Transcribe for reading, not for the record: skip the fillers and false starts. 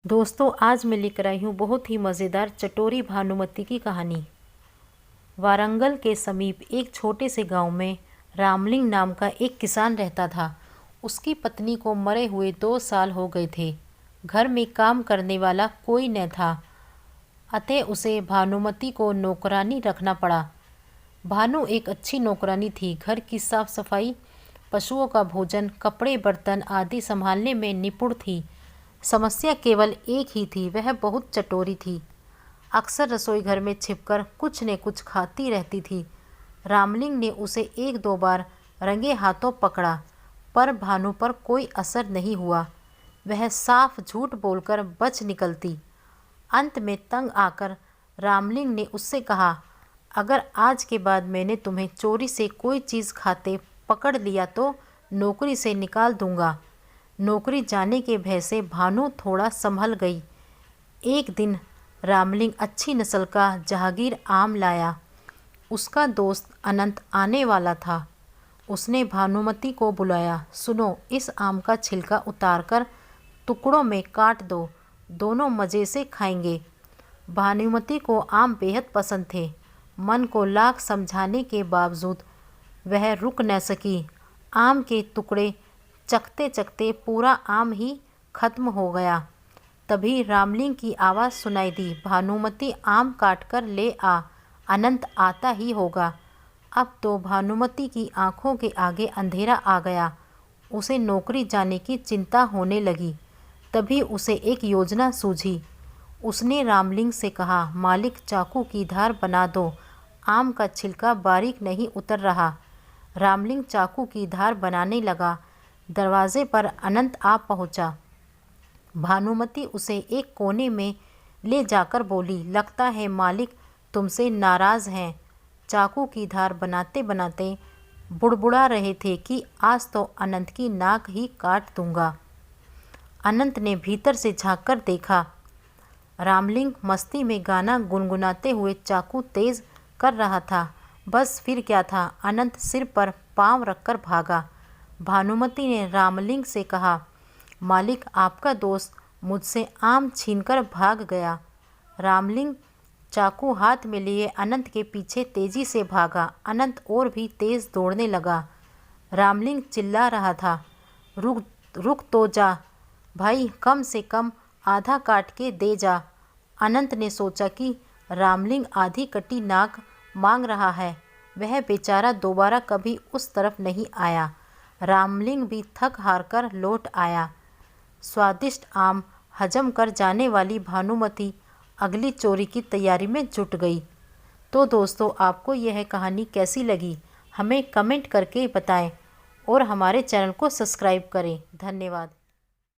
दोस्तों, आज मैं लेकर आई हूँ बहुत ही मज़ेदार चटोरी भानुमति की कहानी। वारंगल के समीप एक छोटे से गांव में रामलिंग नाम का एक किसान रहता था। उसकी पत्नी को मरे हुए 2 साल हो गए थे। घर में काम करने वाला कोई न था, अतः उसे भानुमति को नौकरानी रखना पड़ा। भानु एक अच्छी नौकरानी थी। घर की साफ सफाई, पशुओं का भोजन, कपड़े बर्तन आदि संभालने में निपुण थी। समस्या केवल एक ही थी, वह बहुत चटोरी थी। अक्सर रसोई घर में छिपकर कुछ न कुछ खाती रहती थी। रामलिंग ने उसे 1-2 बार रंगे हाथों पकड़ा, पर भानु पर कोई असर नहीं हुआ। वह साफ झूठ बोलकर बच निकलती। अंत में तंग आकर रामलिंग ने उससे कहा, अगर आज के बाद मैंने तुम्हें चोरी से कोई चीज़ खाते पकड़ लिया तो नौकरी से निकाल दूंगा। नौकरी जाने के भय से भानु थोड़ा संभल गई। एक दिन रामलिंग अच्छी नस्ल का जहांगीर आम लाया। उसका दोस्त अनंत आने वाला था। उसने भानुमति को बुलाया। सुनो, इस आम का छिलका उतारकर टुकड़ों में काट दो, दोनों मज़े से खाएंगे। भानुमति को आम बेहद पसंद थे। मन को लाख समझाने के बावजूद वह रुक न सकी। आम के टुकड़े चखते चखते पूरा आम ही खत्म हो गया। तभी रामलिंग की आवाज़ सुनाई दी, भानुमति आम काट कर ले आ, अनंत आता ही होगा। अब तो भानुमति की आंखों के आगे अंधेरा आ गया। उसे नौकरी जाने की चिंता होने लगी। तभी उसे एक योजना सूझी। उसने रामलिंग से कहा, मालिक चाकू की धार बना दो, आम का छिलका बारीक नहीं उतर रहा। रामलिंग चाकू की धार बनाने लगा। दरवाजे पर अनंत आ पहुंचा। भानुमति उसे एक कोने में ले जाकर बोली, लगता है मालिक तुमसे नाराज़ हैं। चाकू की धार बनाते बनाते बुड़बुड़ा रहे थे कि आज तो अनंत की नाक ही काट दूंगा। अनंत ने भीतर से झांककर देखा। रामलिंग मस्ती में गाना गुनगुनाते हुए चाकू तेज कर रहा था। बस फिर क्या था, अनंत सिर पर पांव रखकर भागा। भानुमति ने रामलिंग से कहा, मालिक आपका दोस्त मुझसे आम छीनकर भाग गया। रामलिंग चाकू हाथ में लिए अनंत के पीछे तेजी से भागा। अनंत और भी तेज दौड़ने लगा। रामलिंग चिल्ला रहा था, रुक रुक तो जा भाई, कम से कम आधा काट के दे जा। अनंत ने सोचा कि रामलिंग आधी कटी नाक मांग रहा है। वह बेचारा दोबारा कभी उस तरफ नहीं आया। रामलिंग भी थक हार कर लौट आया। स्वादिष्ट आम हजम कर जाने वाली भानुमति अगली चोरी की तैयारी में जुट गई। तो दोस्तों, आपको यह कहानी कैसी लगी हमें कमेंट करके बताएं और हमारे चैनल को सब्सक्राइब करें। धन्यवाद।